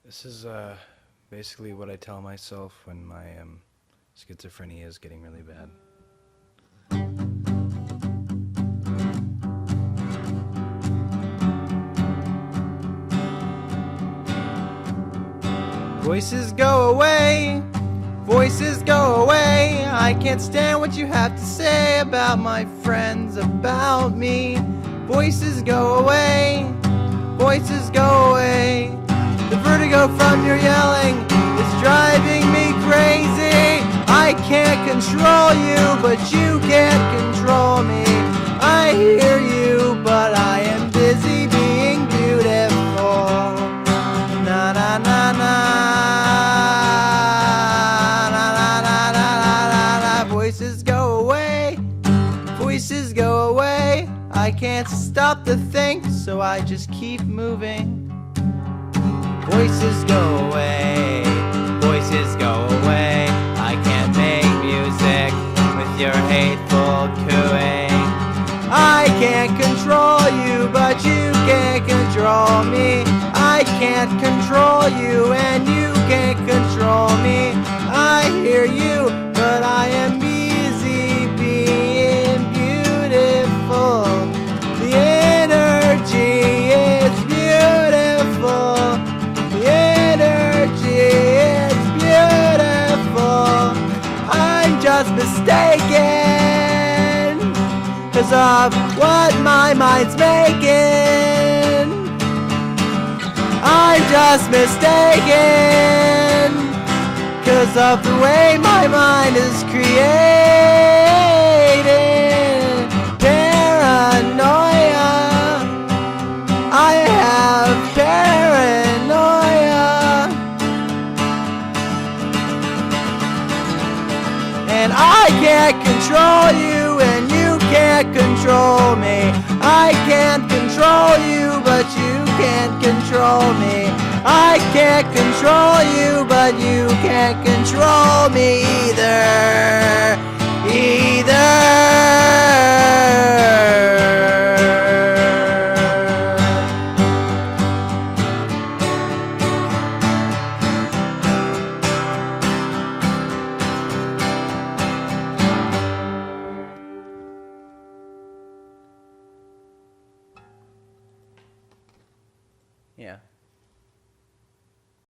This is basically what I tell myself when my schizophrenia is getting really bad. Voices go away, voices go away. I can't stand what you have to say about my friends, about me. Voices go away, voices go away. The vertigo from your yelling is driving me crazy. I can't control you, but you can't control me. I hear you, but I am busy being beautiful. Na na na na. Voices go away, voices go away. I can't stop to think, so I just keep moving. Voices go away, voices go away. I can't make music with your hateful cooing. I can't control you, but you can't control me. I can't control you, and you can't control me. I hear you, but I am busy being beautiful. The energy is beautiful. The energy is beautiful. I'm just mistaken 'cause of what my mind's making. I'm just mistaken 'cause of the way my mind is created. Paranoia, I have paranoia, and I can't control you, and you can't control me. I can't control you, but you can't control me. I can't control you, but you can't control me either.